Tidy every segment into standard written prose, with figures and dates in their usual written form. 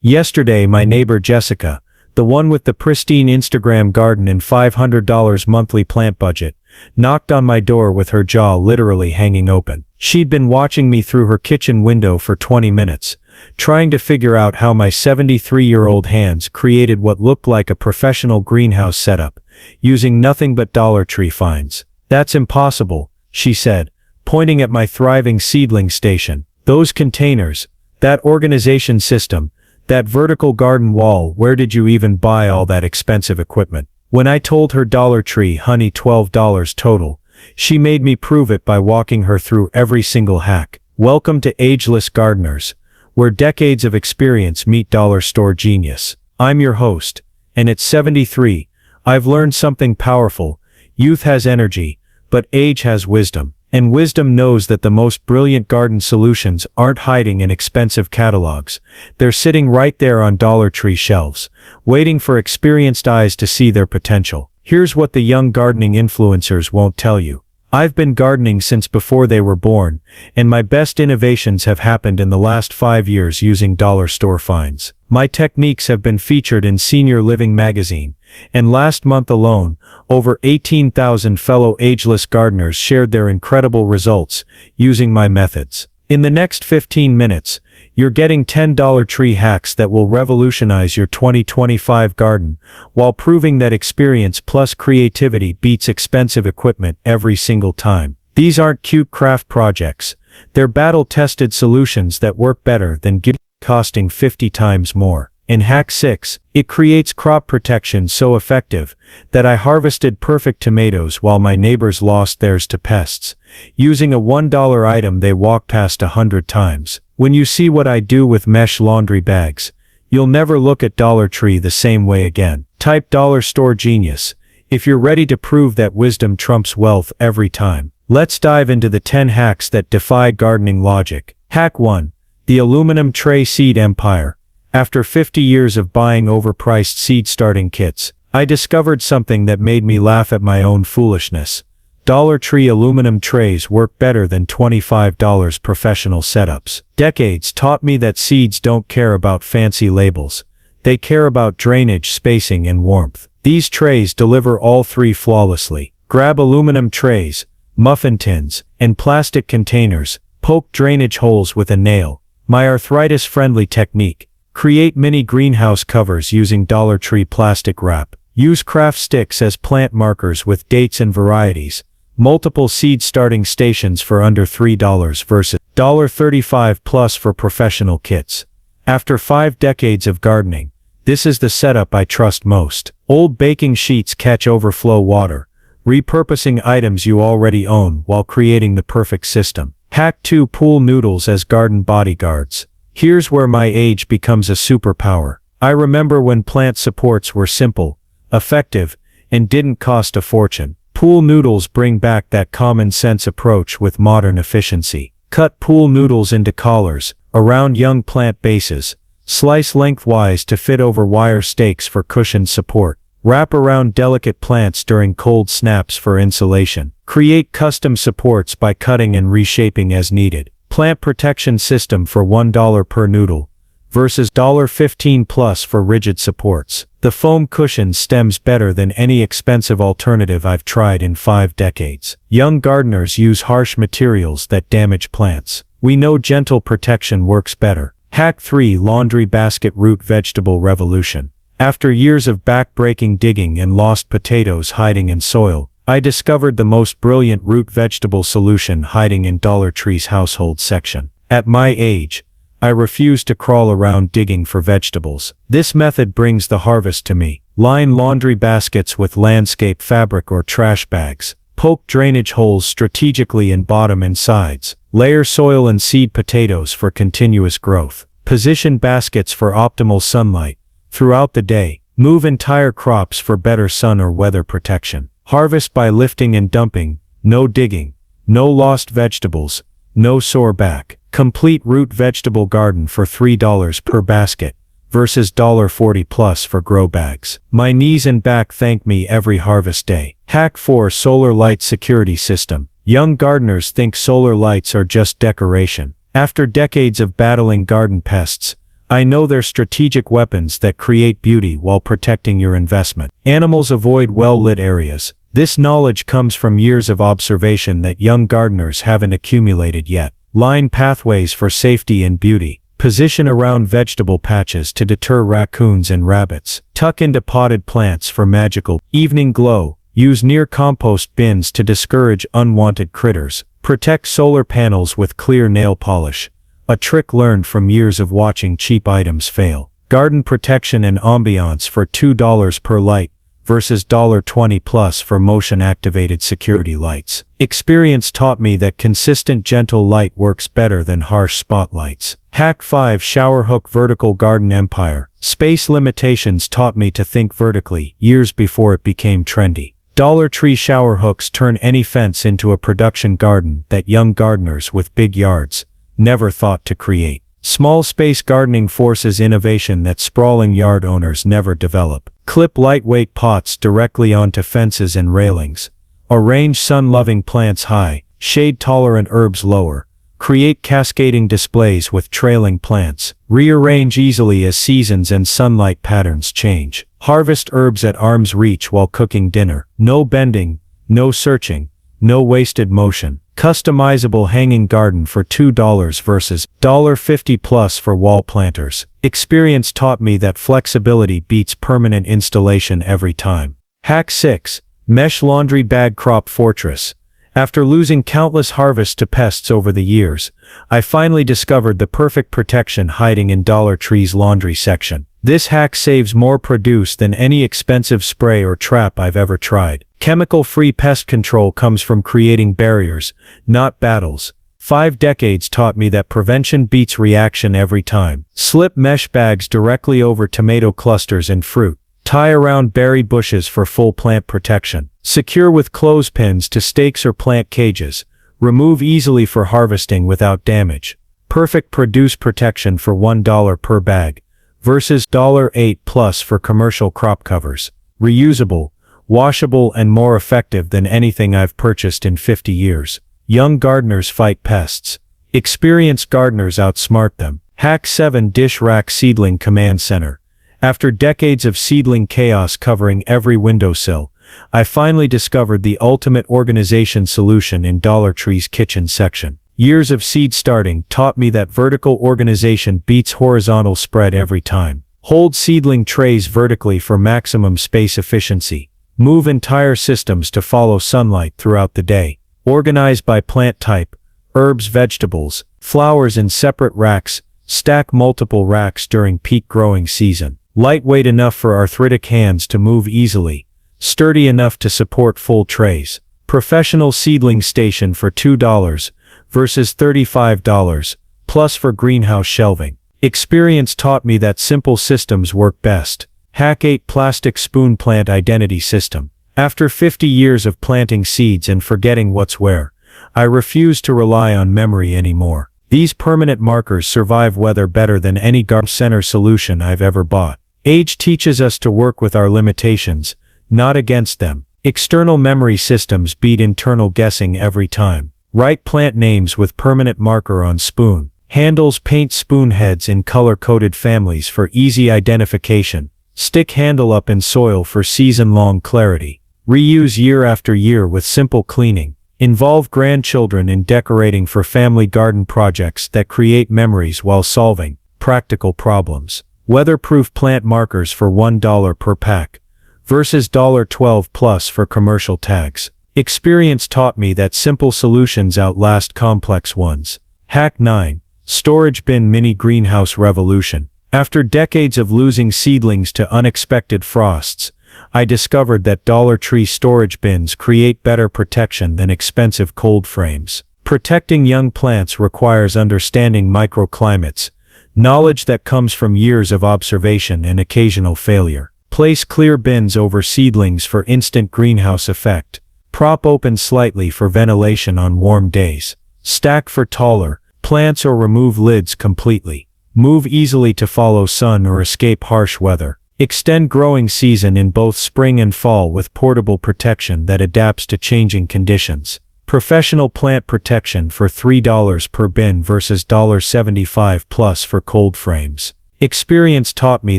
Yesterday my neighbor Jessica, the one with the pristine Instagram garden and $500 monthly plant budget, knocked on my door with her jaw literally hanging open. She'd been watching me through her kitchen window for 20 minutes, trying to figure out how my 73-year-old hands created what looked like a professional greenhouse setup, using nothing but Dollar Tree finds. "That's impossible," she said, pointing at my thriving seedling station. "Those containers, that organization system, that vertical garden wall, where did you even buy all that expensive equipment?" When I told her Dollar Tree honey $12 total, she made me prove it by walking her through every single hack. Welcome to Ageless Gardeners, where decades of experience meet dollar store genius. I'm your host, and at 73, I've learned something powerful. Youth has energy, but age has wisdom. And wisdom knows that the most brilliant garden solutions aren't hiding in expensive catalogs. They're sitting right there on Dollar Tree shelves, waiting for experienced eyes to see their potential. Here's what the young gardening influencers won't tell you. I've been gardening since before they were born, and my best innovations have happened in the last 5 years using dollar store finds. My techniques have been featured in Senior Living magazine, and last month alone, over 18,000 fellow ageless gardeners shared their incredible results using my methods. In the next 15 minutes, you're getting 10 Dollar Tree hacks that will revolutionize your 2025 garden, while proving that experience plus creativity beats expensive equipment every single time. These aren't cute craft projects. They're battle-tested solutions that work better than costing 50 times more. In Hack 6, it creates crop protection so effective that I harvested perfect tomatoes while my neighbors lost theirs to pests, using a $1 item they walked past 100 times. When you see what I do with mesh laundry bags, you'll never look at Dollar Tree the same way again. Type Dollar Store Genius if you're ready to prove that wisdom trumps wealth every time. Let's dive into the 10 hacks that defy gardening logic. Hack 1. The Aluminum Tray Seed Empire. After 50 years of buying overpriced seed starting kits, I discovered something that made me laugh at my own foolishness. Dollar Tree aluminum trays work better than $25 professional setups. Decades taught me that seeds don't care about fancy labels. They care about drainage, spacing, and warmth. These trays deliver all three flawlessly. Grab aluminum trays, muffin tins, and plastic containers. Poke drainage holes with a nail. My arthritis-friendly technique. Create mini greenhouse covers using Dollar Tree plastic wrap. Use craft sticks as plant markers with dates and varieties. Multiple seed starting stations for under $3 versus $35 plus for professional kits. After 5 decades of gardening, this is the setup I trust most. Old baking sheets catch overflow water, repurposing items you already own while creating the perfect system. Hack 2. Pool noodles as garden bodyguards. Here's where my age becomes a superpower. I remember when plant supports were simple, effective, and didn't cost a fortune. Pool noodles bring back that common sense approach with modern efficiency. Cut pool noodles into collars, around young plant bases. Slice lengthwise to fit over wire stakes for cushioned support. Wrap around delicate plants during cold snaps for insulation. Create custom supports by cutting and reshaping as needed. Plant protection system for $1 per noodle versus $15 plus for rigid supports. The foam cushion stems better than any expensive alternative I've tried in 5 decades. Young gardeners use harsh materials that damage plants. We know gentle protection works better. Hack 3. Laundry basket root vegetable revolution. After years of back-breaking digging and lost potatoes hiding in soil, I discovered the most brilliant root vegetable solution hiding in Dollar Tree's household section. At my age, I refuse to crawl around digging for vegetables. This method brings the harvest to me. Line laundry baskets with landscape fabric or trash bags. Poke drainage holes strategically in bottom and sides. Layer soil and seed potatoes for continuous growth. Position baskets for optimal sunlight throughout the day. Move entire crops for better sun or weather protection. Harvest by lifting and dumping. No digging. No lost vegetables. No sore back. Complete root vegetable garden for $3 per basket versus $40 plus for grow bags. My knees and back thank me every harvest day. Hack 4. Solar light security system. Young gardeners think solar lights are just decoration. After decades of battling garden pests, I know they're strategic weapons that create beauty while protecting your investment. Animals avoid well-lit areas. This knowledge comes from years of observation that young gardeners haven't accumulated yet. Line pathways for safety and beauty. Position around vegetable patches to deter raccoons and rabbits. Tuck into potted plants for magical evening glow. Use near compost bins to discourage unwanted critters. Protect solar panels with clear nail polish. A trick learned from years of watching cheap items fail. Garden protection and ambiance for $2 per light versus $20 plus for motion-activated security lights. Experience taught me that consistent gentle light works better than harsh spotlights. Hack 5 Shower Hook Vertical Garden Empire. Space limitations taught me to think vertically years before it became trendy. Dollar Tree shower hooks turn any fence into a production garden that young gardeners with big yards never thought to create. Small space gardening forces innovation that sprawling yard owners never develop. Clip lightweight pots directly onto fences and railings. Arrange sun-loving plants high, shade-tolerant herbs lower. Create cascading displays with trailing plants. Rearrange easily as seasons and sunlight patterns change. Harvest herbs at arm's reach while cooking dinner. No bending, no searching, no wasted motion. Customizable hanging garden for $2 versus $50 plus for wall planters. Experience taught me that flexibility beats permanent installation every time. Hack 6. Mesh Laundry Bag Crop Fortress. After losing countless harvests to pests over the years, I finally discovered the perfect protection hiding in Dollar Tree's laundry section. This hack saves more produce than any expensive spray or trap I've ever tried. Chemical-free pest control comes from creating barriers, not battles. 5 decades taught me that prevention beats reaction every time. Slip mesh bags directly over tomato clusters and fruit. Tie around berry bushes for full plant protection. Secure with clothespins to stakes or plant cages. Remove easily for harvesting without damage. Perfect produce protection for $1 per bag versus $8 plus for commercial crop covers. Reusable, washable and more effective than anything I've purchased in 50 years. Young gardeners fight pests. Experienced gardeners outsmart them. Hack 7 Dish Rack Seedling Command Center. After decades of seedling chaos covering every windowsill, I finally discovered the ultimate organization solution in Dollar Tree's kitchen section. Years of seed starting taught me that vertical organization beats horizontal spread every time. Hold seedling trays vertically for maximum space efficiency. Move entire systems to follow sunlight throughout the day. Organize by plant type, herbs, vegetables, flowers in separate racks. Stack multiple racks during peak growing season. Lightweight enough for arthritic hands to move easily. Sturdy enough to support full trays. Professional seedling station for $2 versus $35 plus for greenhouse shelving. Experience taught me that simple systems work best. Hack 8 Plastic Spoon Plant Identity System. After 50 years of planting seeds and forgetting what's where, I refuse to rely on memory anymore. These permanent markers survive weather better than any garden center solution I've ever bought. Age teaches us to work with our limitations, not against them. External memory systems beat internal guessing every time. Write plant names with permanent marker on spoon. Handles paint spoon heads in color-coded families for easy identification. Stick handle up in soil for season-long clarity. Reuse year after year with simple cleaning. Involve grandchildren in decorating for family garden projects that create memories while solving practical problems. Weatherproof plant markers for $1 per pack versus $12 plus for commercial tags. Experience taught me that simple solutions outlast complex ones. Hack 9. Storage Bin Mini Greenhouse Revolution. After decades of losing seedlings to unexpected frosts, I discovered that Dollar Tree storage bins create better protection than expensive cold frames. Protecting young plants requires understanding microclimates, knowledge that comes from years of observation and occasional failure. Place clear bins over seedlings for instant greenhouse effect. Prop open slightly for ventilation on warm days. Stack for taller plants or remove lids completely. Move easily to follow sun or escape harsh weather. Extend growing season in both spring and fall with portable protection that adapts to changing conditions. Professional plant protection for $3 per bin versus $75 plus for cold frames. Experience taught me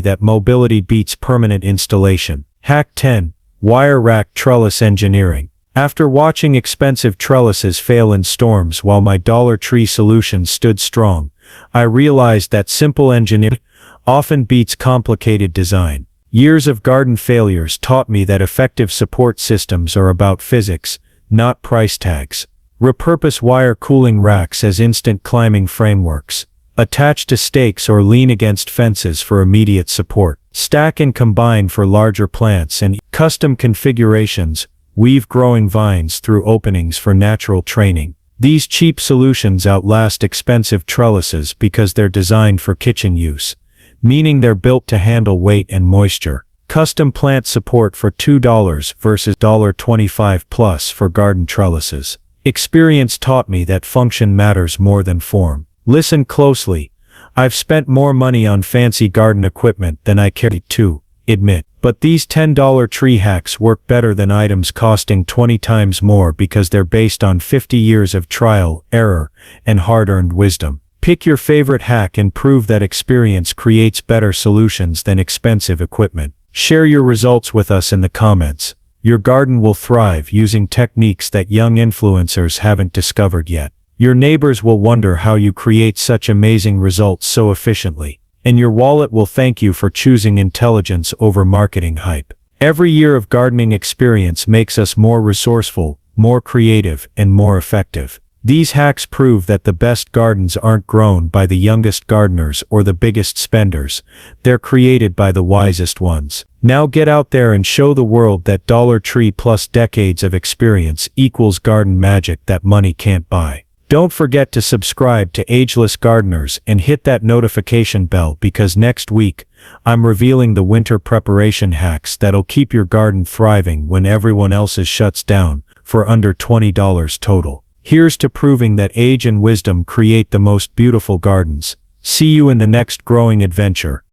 that mobility beats permanent installation. Hack 10. Wire rack trellis engineering. After watching expensive trellises fail in storms while my Dollar Tree solution stood strong, I realized that simple engineering often beats complicated design. Years of garden failures taught me that effective support systems are about physics, not price tags. Repurpose wire cooling racks as instant climbing frameworks. Attach to stakes or lean against fences for immediate support. Stack and combine for larger plants and custom configurations. Weave growing vines through openings for natural training. These cheap solutions outlast expensive trellises because they're designed for kitchen use, meaning they're built to handle weight and moisture. Custom plant support for $2 versus $25 plus for garden trellises. Experience taught me that function matters more than form. Listen closely. I've spent more money on fancy garden equipment than I care to admit. But these $10 tree hacks work better than items costing 20 times more because they're based on 50 years of trial, error, and hard-earned wisdom. Pick your favorite hack and prove that experience creates better solutions than expensive equipment. Share your results with us in the comments. Your garden will thrive using techniques that young influencers haven't discovered yet. Your neighbors will wonder how you create such amazing results so efficiently. And your wallet will thank you for choosing intelligence over marketing hype. Every year of gardening experience makes us more resourceful, more creative, and more effective. These hacks prove that the best gardens aren't grown by the youngest gardeners or the biggest spenders. They're created by the wisest ones. Now get out there and show the world that Dollar Tree plus decades of experience equals garden magic that money can't buy. Don't forget to subscribe to Ageless Gardeners and hit that notification bell because next week, I'm revealing the winter preparation hacks that'll keep your garden thriving when everyone else's shuts down for under $20 total. Here's to proving that age and wisdom create the most beautiful gardens. See you in the next growing adventure.